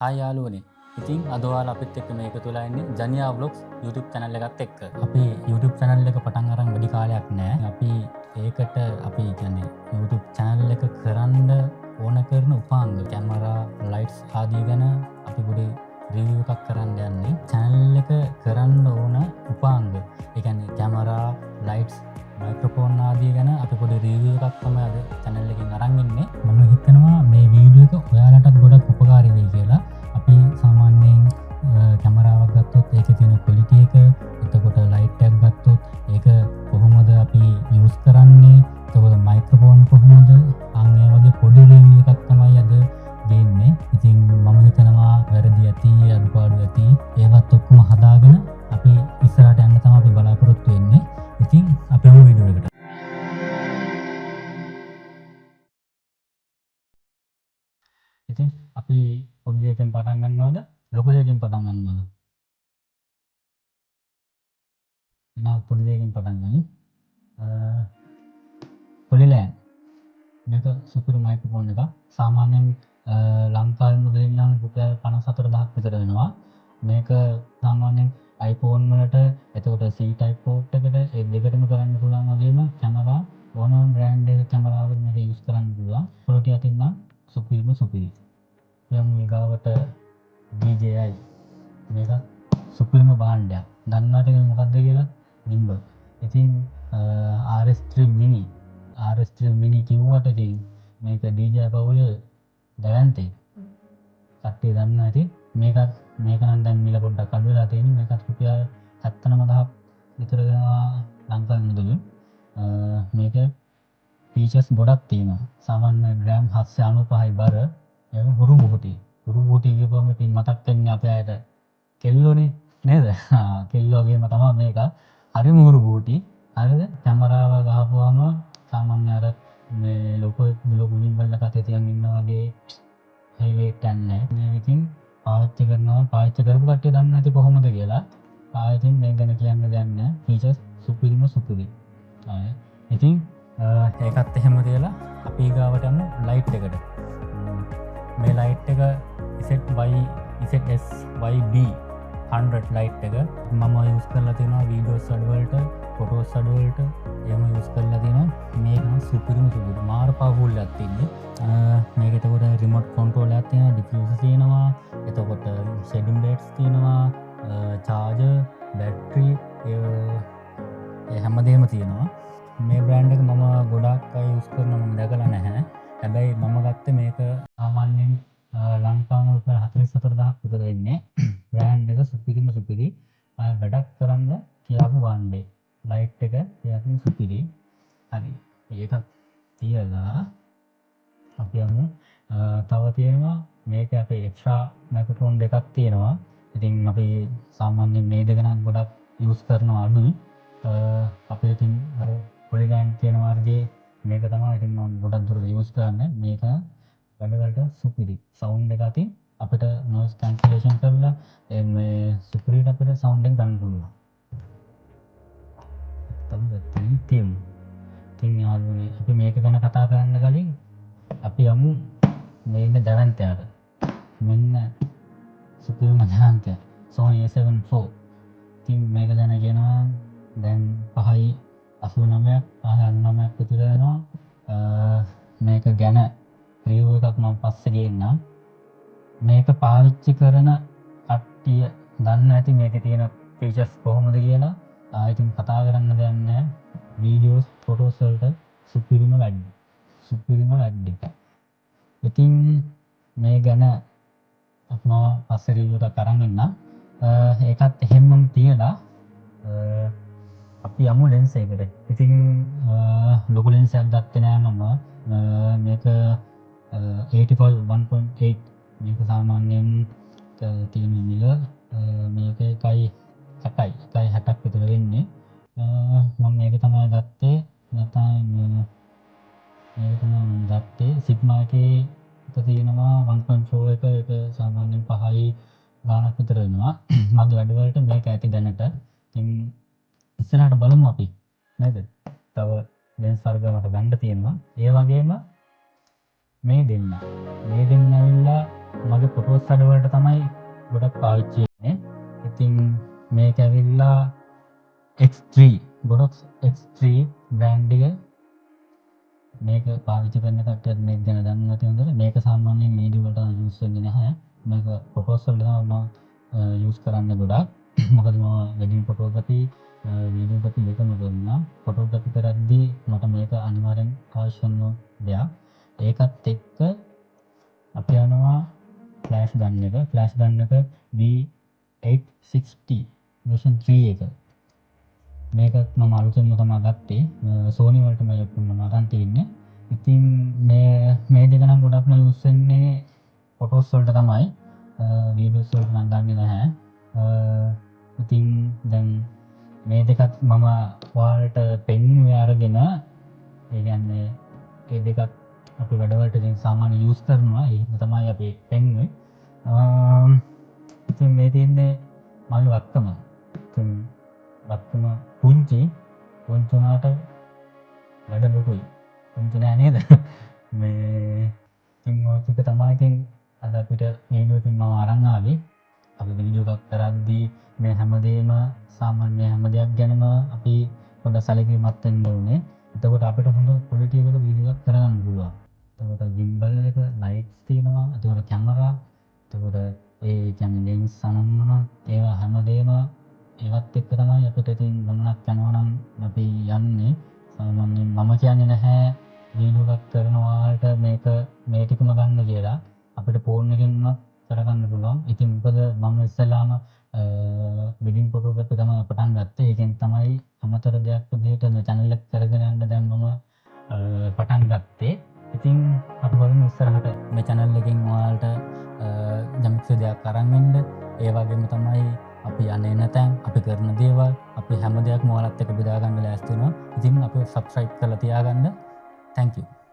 Hi යාළුවනේ. ඉතින් අද ඔයාලා අපිත් එක්ක මේක තුලා ඉන්නේ ජනියා vlogs YouTube channel එකත් එක්ක. අපි YouTube channel එක පටන් අරන් වැඩි කාලයක් නෑ. අපි ඒකට අපි කියන්නේ YouTube channel එක කරන්න ඕන කරන උපාංග කැමරා, lights ආදී ගැන අපි පොඩි review එකක් කරන්න යන්නේ. channel එක කරන්න ඕන උපාංග. ඒ කියන්නේ කැමරා, lights, මයික්‍රොෆෝන් ආදී ගැන අපි පොඩි review එකක් තමයි අද channel එකකින් අරන් ඉන්නේ. මම හිතනවා මේ වීඩියෝ එක ඔයාලටත් ගොඩක් උපකාරී වෙයි කියලා. අපි සාමාන්‍යයෙන් කැමරාවක් ගත්තොත් ඒකේ තියෙන ක්වොලිටි එක, එතකොට ලයිට් එකක් ගත්තොත් ඒක කොහොමද අපි යූස් කරන්නේ, එතකොට මයික්‍රොෆෝන් කොහොමද, අන්න ඒ වගේ පොඩි රිවිව් එකක් තමයි අද දෙන්නේ. ඉතින් මම හිතනවා වැරදි ඇති, අඩුපාඩු ඇති, ඒවත් ඔක්කොම හදාගෙන අපි ඉස්සරහට යන්න තමයි අපි බලාපොරොත්තු වෙන්නේ. ඉතින් අපි යමු වීඩියෝ එකට. ඉතින් අපි පොඩි දෙයකින් පටන් ගන්නවද? ලොකු දෙයකින් පටන් ගන්නවද? මම පොඩි දෙයකින් පටන් ගන්න. පොඩි ලෑන්. මේක සුපිරි මයික්‍රොෆෝන් එකක්. සාමාන්‍යයෙන් ලංකාවේ මුදලින් නම් රුපියල් 54000ක් විතර වෙනවා. මේක සාමාන්‍යයෙන් iPhone වලට, එතකොට C type port එකට ඒ දෙකටම කරන්න පුළුවන් වගේම කැමරා ඕනම බ්‍රෑන්ඩ් එකක කැමරාවකට මේක යූස් කරන්න පුළුවන්. ක්වොලිටි අතින් නම් සුපිරි. දැන් මේ ගාවට DJI මේක සුපිරිම භාණ්ඩයක්. දන්නවද මේක මොකක්ද කියලා? gimbal. ඉතින් RS3 mini කිව්වට ඉතින් මේක DJI පවුලේ දැවැන්තේ. කට්ටිය දන්නවා ඉතින් මේක නම් දැන් මිල පොඩ්ඩක් අඩු වෙලා තියෙනවා. මේකත් රුපියල් 79000ක් විතර වෙනවා ලංකාවේ මුදලින්. මේකේ ෆීචර්ස් ගොඩක් තියෙනවා. සාමාන්‍ය ග්‍රෑම් 795යි බර. ඒක හුරු මුහුටි කියපුවම ඉතින් මතක් වෙන්නේ අපේ අයට කෙල්ලෝනේ නේද? කෙල්ලෝ වගේම තමයි මේක. හරිම හුරු බූටි. හරිද? කැමරාව ගහපුවාම සාමාන්‍ය අර මේ ලොකු gimbal එකක් තියන් ඉන්නා වගේ heavy weight එකක් නැහැ. මේක ඉතින් පාවිච්චි කරපු කට්ටිය දන්නවා ඇති කොහොමද කියලා. ඉතින් මේක ගැන කියන්න දෙයක් නැහැ. ෆීචර්ස් සුපිරි. ඉතින් ඒකත් එහෙම තියලා අපි ගාවට යමු ලයිට් එකට. මේ ලයිට් එක ZS-YB100 ලයිට් එක මම යූස් කරලා තියෙනවා වීඩියෝස් වලට, ෆොටෝස් වලට එහෙම යූස් කරලා තියෙනවා. මේක නම් සුපිරි මාර පවර්ෆුල් එකක් තියෙන්නේ. මේක එතකොට රිමෝට් කන්ට්‍රෝල් එකක් තියෙනවා, ඩිෆියුසර් තියෙනවා, එතකොට ෂෙඩින් ලයිට්ස් තියෙනවා, චාර්ජර්, බැටරි ඒ හැමදේම තියෙනවා. මේ බ්‍රෑන්ඩ් එක මම ගොඩක් අය යූස් කරනවා, මම දැකලා නැහැ. හැබැයි මම ගත්තේ මේක සාමාන්‍යයෙන් ලංකාවේ රුපියල් 44000ක් විතර වෙන්නේ. බ්‍රෑන්ඩ් එක සුපිරි. වැඩක් කරන්න කියලාපු බාණ්ඩේ. ලයිට් එක එයාකින් සුපිරි. හරි. ඒකත් තියලා අපි යමු තව තියෙනවා මේක අපේ එක්ස්ට්‍රා මයික්‍රොෆෝන් දෙකක් තියෙනවා. ඉතින් අපි සාමාන්‍යයෙන් මේ දෙක නම් ගොඩක් යූස් කරනවා අඩුයි. අපේ ඉතින් අර පොඩි ගෑන් තියෙන වර්ගයේ මේක තමයි ඉතින් මම ගොඩක් දුරට යූස් කරන්නේ. මේක වැඩවලට සුපිරි. සවුන්ඩ් එක අතින් අපිට noise cancellation කරලා මේ සුපිරිට අපිට සවුන්ඩ් එක ගන්න පුළුවන්. තමයි තියෙන්නේ. ඉතින් යාළුවනේ අපි මේක ගැන කතා කරන්න කලින් අපි යමු මේ ඉන්න දැවැන්තයාට. මෙන්න සුපිරිම දැවැන්තය Sony A7 IV. ඉතින් මේක ගැන කියනවා දැන් 5.89ක් විතර වෙනවා. මේක ගැන රිවිව් එකක් මම පස්සේ ගේන්නම්. මේක පාවිච්චි කරන කට්ටිය දන්න ඇති මේකේ තියෙන ෆීචර්ස් කොහොමද කියලා. ඉතින් කතා කරන්න දෙයක් නැහැ. වීඩියෝස්, ෆොටෝස් වලට සුපිරිම වැඩ. ඉතින් මේ ගැන මම පස්සේ රිවිව් එකක් අරන් ඉන්නම්. ඒකත් එහෙමම තියලා අපි යමු ලෙන්ස් එකට. ඉතින් ලොකු ලෙන්ස් එකක් ගත්තේ නෑ මම. මේක 85 1.8 මේක සාමාන්‍යයෙන් තියෙන මිල මේක 1.60ක් විතර වෙන්නේ. මම මේක තමයි ගත්තේ. සිග්මා එකේ තියෙනවා 1.4 එක. ඒක සාමාන්‍යයෙන් 5යි ගානක් විතර වෙනවා. මගේ වැඩවලට මේක ඇති දැනට. ඉතින් ඉස්සරහට බලමු අපි නේද? තව ලෙන්ස් වර්ග මට ගන්න තියෙනවා. ඒ වගේම මේ දෙන්න ඇවිල්ලා මගේ ෆොටෝස් වැඩවලට තමයි ගොඩක් පාවිච්චි වෙන්නේ. ඉතින් මේක ඇවිල්ලා X3 ගොඩක් X3 බ්‍රෑන්ඩ් එක මේක පාවිච්චි කරන කට්ටියත් මේක ගැන දන්නවා ඇති හොඳට. මේක සාමාන්‍යයෙන් වීඩියෝ වලට යූස් වෙන්නේ නැහැ. මේක ෆොටෝස් වලට තමයි මම යූස් කරන්නේ ගොඩක්. මොකද මම වෙඩින් ෆොටෝග්‍රැෆි වීඩියෝග්‍රැෆි දෙකම කරනවා. ෆොටෝග්‍රැෆි කරද්දී මට මේක අනිවාර්යෙන් අවශ්‍ය වෙන දෙයක්. ඒකත් එක්ක අපි යනවා ෆ්ලෑෂ් ගන් එක. ෆ්ලෑෂ් ගන් එක V860 version 3 එක. මේකත් මම අලුතෙන්ම තමයි ගත්තේ. Sony වලට මම ඔක්කොම අරන් තින්නේ. ඉතින් මේ දෙක නම් ගොඩක්ම යූස් වෙන්නේ ෆොටෝස් වලට තමයි. වීඩියෝස් වලට නම් ගන්නෙ නැහැ. ඉතින් දැන් මේ දෙකත් මම ඔයාලට පෙන්නුවේ අරගෙන ඒ කියන්නේ ඒ දෙකත් අපි වැඩවලට ඉතින් සාමාන්‍ය යූස් කරනවා. ඒක තමයි අපි පෙන්නුවේ. ඉතින් මේ තියෙන්නේ මගේ වත්තම. ඉතින් වත්තම පුංචි වුණාට වැඩ ලොකුයි. පුංචි නෑ නේද? මේ ඉතින් ඔය ටික තමයි ඉතින් අද අපිට වීඩියෝ එකකින් මම අරන් ආවේ. අපි වීඩියෝ එකක් කරද්දී මේ හැමදේම සාමාන්‍ය හැම දෙයක් ගැනම අපි පොඩ්ඩක් සැලකිලිමත් වෙන්න ඕනේ. එතකොට අපිට හොඳ ක්වොලිටි එකක වීඩියෝ එකක් කරගන්න පුළුවන්. එතකොට gimbal එක, lights තියෙනවා, එතකොට camera, එතකොට ඒ කියන්නේ lens අනම්මන ඒවා හැමදේම ඒවත් එක්ක තමයි අපිට ඉතින් ගමනක් යනවා නම් අපි යන්නේ. සාමාන්‍යයෙන් මම කියන්නේ නැහැ වීඩියෝ එකක් කරනවාට මේක මේ ටිකම ගන්න කියලා. අපිට ෆෝන් එකෙන්ම කරගන්න පුළුවන්. ඉතින් මොකද මම ඉස්සෙල්ලාම වෙඩින් ෆොටෝග්‍රැෆි තමයි පටන් ගත්තේ. ඒකෙන් තමයි අමතර දෙයක් විදිහට මේ channel එක කරගෙන යන්න දැන් මම පටන් ගත්තේ. ඉතින් අපි බලමු ඉස්සරහට මේ channel එකෙන් ඔයාලට යම්කිසි දෙයක් අරන් එන්න. ඒ වගේම තමයි අපි යන්නේ නැතන් අපි කරන දේවල් අපි හැම දෙයක්ම ඔයාලත් එක්ක බෙදා ගන්න ලෑස්ති වෙනවා. ඉතින් අපිව subscribe කරලා තියාගන්න. Thank you.